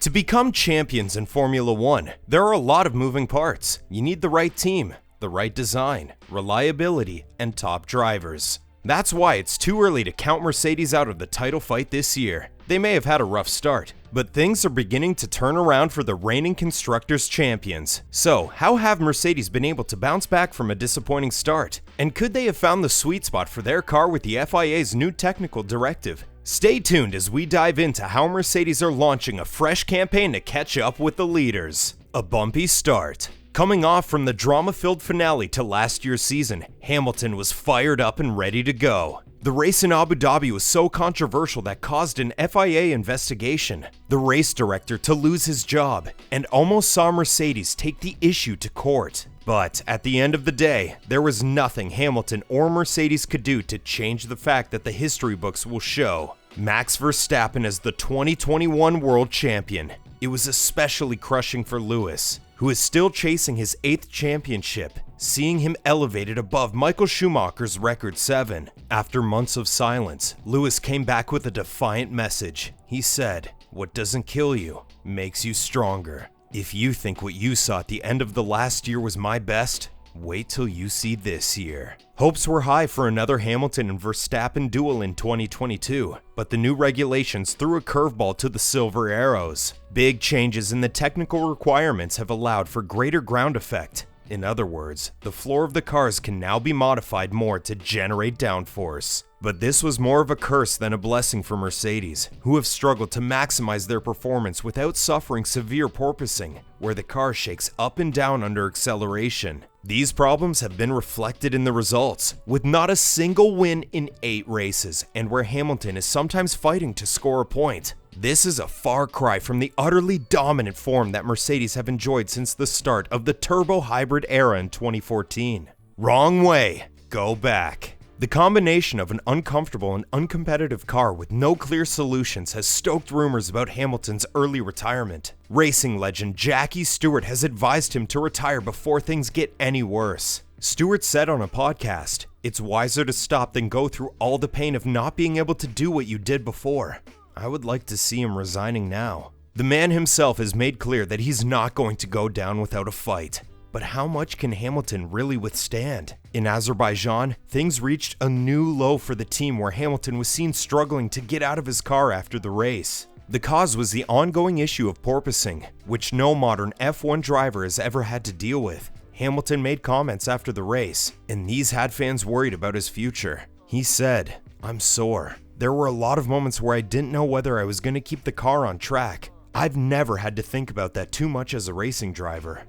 To become champions in Formula One, there are a lot of moving parts. You need the right team, the right design, reliability, and top drivers. That's why it's too early to count Mercedes out of the title fight this year. They may have had a rough start, but things are beginning to turn around for the reigning Constructors' champions. So, how have Mercedes been able to bounce back from a disappointing start? And could they have found the sweet spot for their car with the FIA's new technical directive? Stay tuned as we dive into how Mercedes are launching a fresh campaign to catch up with the leaders. A bumpy start. Coming off from the drama-filled finale to last year's season, Hamilton was fired up and ready to go. The race in Abu Dhabi was so controversial that caused an FIA investigation, the race director to lose his job, and almost saw Mercedes take the issue to court. But at the end of the day, there was nothing Hamilton or Mercedes could do to change the fact that the history books will show Max Verstappen as the 2021 world champion. It was especially crushing for Lewis, who is still chasing his 8th championship, seeing him elevated above Michael Schumacher's record 7. After months of silence, Lewis came back with a defiant message. He said, "What doesn't kill you makes you stronger. If you think what you saw at the end of the last year was my best, wait till you see this year." Hopes were high for another Hamilton and Verstappen duel in 2022, but the new regulations threw a curveball to the Silver Arrows. Big changes in the technical requirements have allowed for greater ground effect. In other words, the floor of the cars can now be modified more to generate downforce. But this was more of a curse than a blessing for Mercedes, who have struggled to maximize their performance without suffering severe porpoising, where the car shakes up and down under acceleration. These problems have been reflected in the results, with not a single win in 8 races, and where Hamilton is sometimes fighting to score a point. This is a far cry from the utterly dominant form that Mercedes have enjoyed since the start of the turbo hybrid era in 2014. Wrong way, go back. The combination of an uncomfortable and uncompetitive car with no clear solutions has stoked rumors about Hamilton's early retirement. Racing legend Jackie Stewart has advised him to retire before things get any worse. Stewart said on a podcast, "It's wiser to stop than go through all the pain of not being able to do what you did before." I would like to see him resigning now. The man himself has made clear that he's not going to go down without a fight. But how much can Hamilton really withstand? In Azerbaijan, things reached a new low for the team where Hamilton was seen struggling to get out of his car after the race. The cause was the ongoing issue of porpoising, which no modern F1 driver has ever had to deal with. Hamilton made comments after the race, and these had fans worried about his future. He said, "I'm sore. There were a lot of moments where I didn't know whether I was going to keep the car on track. I've never had to think about that too much as a racing driver."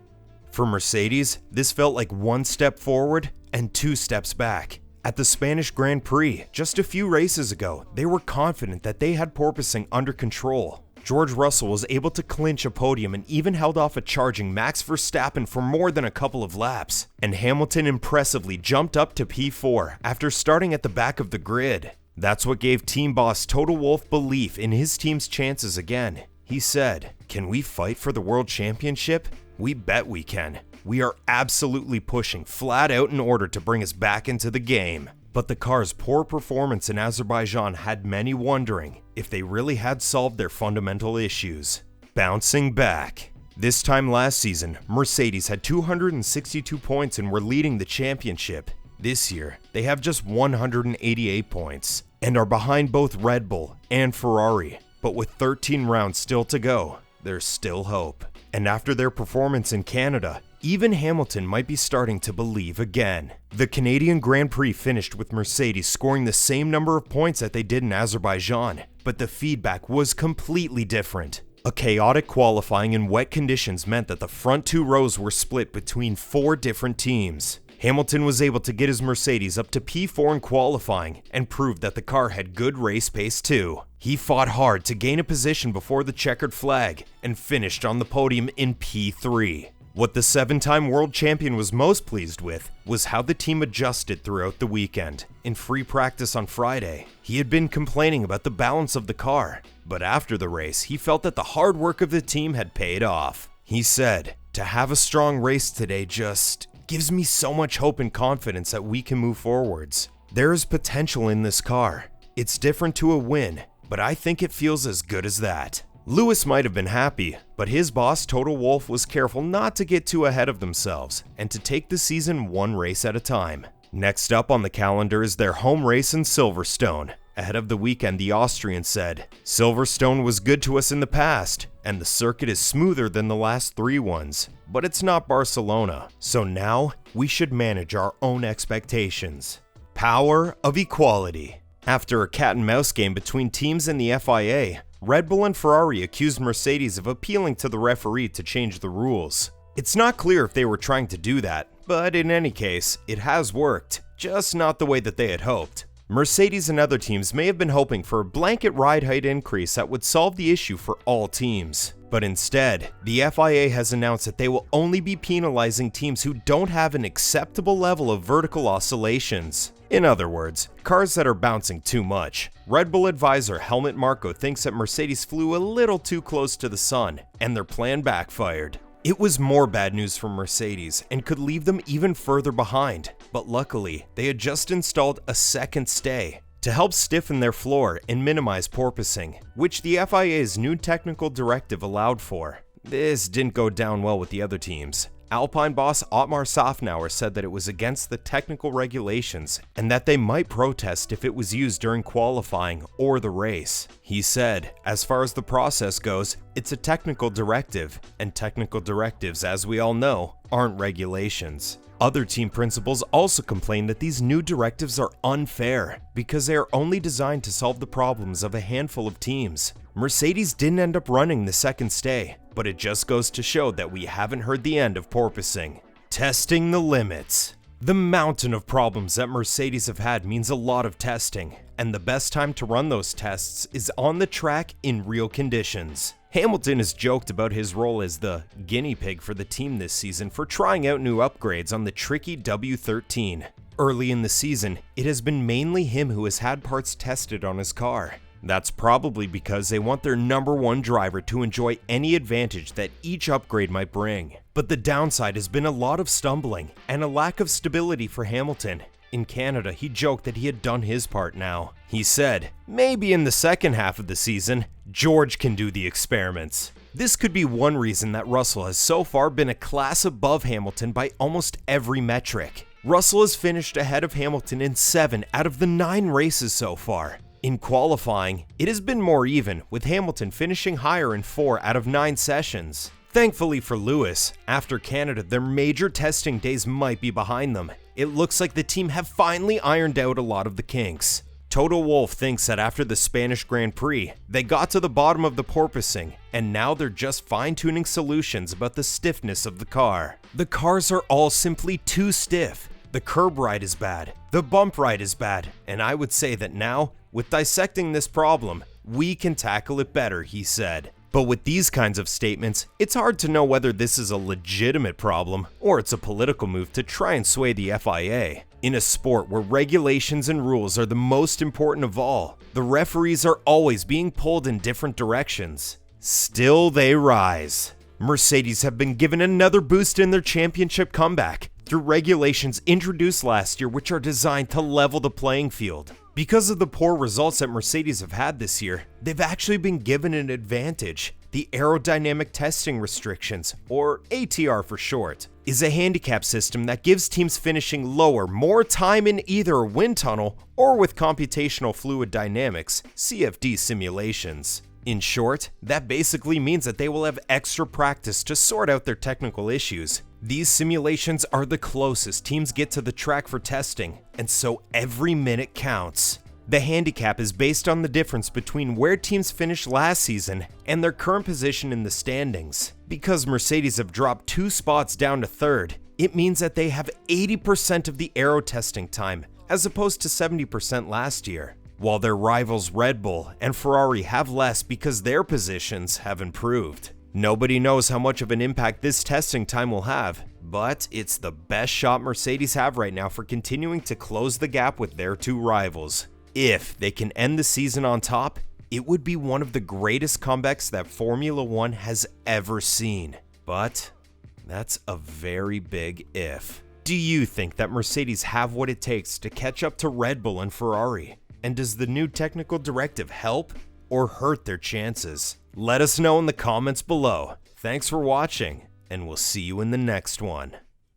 For Mercedes, this felt like 1 step forward and 2 steps back. At the Spanish Grand Prix, just a few races ago, they were confident that they had porpoising under control. George Russell was able to clinch a podium and even held off a charging Max Verstappen for more than a couple of laps. And Hamilton impressively jumped up to P4 after starting at the back of the grid. That's what gave team boss Toto Wolff belief in his team's chances again. He said, "Can we fight for the world championship? We bet we can. We are absolutely pushing flat out in order to bring us back into the game." But the car's poor performance in Azerbaijan had many wondering if they really had solved their fundamental issues. Bouncing back. This time last season, Mercedes had 262 points and were leading the championship. This year, they have just 188 points and are behind both Red Bull and Ferrari. But with 13 rounds still to go, there's still hope. And after their performance in Canada, even Hamilton might be starting to believe again. The Canadian Grand Prix finished with Mercedes scoring the same number of points that they did in Azerbaijan, but the feedback was completely different. A chaotic qualifying and wet conditions meant that the front 2 rows were split between 4 different teams. Hamilton was able to get his Mercedes up to P4 in qualifying and proved that the car had good race pace too. He fought hard to gain a position before the checkered flag and finished on the podium in P3. What the 7-time world champion was most pleased with was how the team adjusted throughout the weekend. In free practice on Friday, he had been complaining about the balance of the car, but after the race, he felt that the hard work of the team had paid off. He said, "To have a strong race today just gives me so much hope and confidence that we can move forwards. There is potential in this car. It's different to a win, but I think it feels as good as that." Lewis might have been happy, but his boss Toto Wolff was careful not to get too ahead of themselves and to take the season one race at a time. Next up on the calendar is their home race in Silverstone. Ahead of the weekend, the Austrian said, "Silverstone was good to us in the past, and the circuit is smoother than the last 3 ones, but it's not Barcelona, so now we should manage our own expectations." Power of equality. After a cat-and-mouse game between teams in the FIA, Red Bull and Ferrari accused Mercedes of appealing to the referee to change the rules. It's not clear if they were trying to do that, but in any case, it has worked, just not the way that they had hoped. Mercedes and other teams may have been hoping for a blanket ride height increase that would solve the issue for all teams. But instead, the FIA has announced that they will only be penalizing teams who don't have an acceptable level of vertical oscillations. In other words, cars that are bouncing too much. Red Bull advisor Helmut Marko thinks that Mercedes flew a little too close to the sun, and their plan backfired. It was more bad news for Mercedes and could leave them even further behind, but luckily, they had just installed a second stay to help stiffen their floor and minimize porpoising, which the FIA's new technical directive allowed for. This didn't go down well with the other teams. Alpine boss Otmar Safnauer said that it was against the technical regulations and that they might protest if it was used during qualifying or the race. He said, as far as the process goes, it's a technical directive, and technical directives, as we all know, aren't regulations. Other team principals also complained that these new directives are unfair because they are only designed to solve the problems of a handful of teams. Mercedes didn't end up running the second stay, but it just goes to show that we haven't heard the end of porpoising. Testing the limits. The mountain of problems that Mercedes have had means a lot of testing, and the best time to run those tests is on the track in real conditions. Hamilton has joked about his role as the guinea pig for the team this season for trying out new upgrades on the tricky W13. Early in the season, it has been mainly him who has had parts tested on his car. That's probably because they want their number one driver to enjoy any advantage that each upgrade might bring. But the downside has been a lot of stumbling and a lack of stability for Hamilton. In Canada, he joked that he had done his part now. He said, maybe in the second half of the season, George can do the experiments. This could be one reason that Russell has so far been a class above Hamilton by almost every metric. Russell has finished ahead of Hamilton in 7 out of the 9 races so far. In qualifying, it has been more even, with Hamilton finishing higher in 4 out of 9 sessions. Thankfully for Lewis, after Canada, their major testing days might be behind them. It looks like the team have finally ironed out a lot of the kinks. Toto Wolff thinks that after the Spanish Grand Prix, they got to the bottom of the porpoising, and now they're just fine-tuning solutions about the stiffness of the car. The cars are all simply too stiff. The curb ride is bad, the bump ride is bad, and I would say that now, with dissecting this problem, we can tackle it better, he said. But with these kinds of statements, it's hard to know whether this is a legitimate problem or it's a political move to try and sway the FIA. In a sport where regulations and rules are the most important of all, the referees are always being pulled in different directions. Still they rise. Mercedes have been given another boost in their championship comeback through regulations introduced last year which are designed to level the playing field. Because of the poor results that Mercedes have had this year, they've actually been given an advantage. The aerodynamic testing restrictions, or ATR for short, is a handicap system that gives teams finishing lower more time in either a wind tunnel or with computational fluid dynamics, CFD simulations. In short, that basically means that they will have extra practice to sort out their technical issues. These simulations are the closest teams get to the track for testing, and so every minute counts. The handicap is based on the difference between where teams finished last season and their current position in the standings. Because Mercedes have dropped 2 spots down to 3rd, it means that they have 80% of the aero testing time, as opposed to 70% last year. While their rivals Red Bull and Ferrari have less because their positions have improved. Nobody knows how much of an impact this testing time will have, but it's the best shot Mercedes have right now for continuing to close the gap with their 2 rivals. If they can end the season on top, it would be one of the greatest comebacks that Formula 1 has ever seen. But that's a very big if. Do you think that Mercedes have what it takes to catch up to Red Bull and Ferrari? And does the new technical directive help or hurt their chances? Let us know in the comments below. Thanks for watching, and we'll see you in the next one.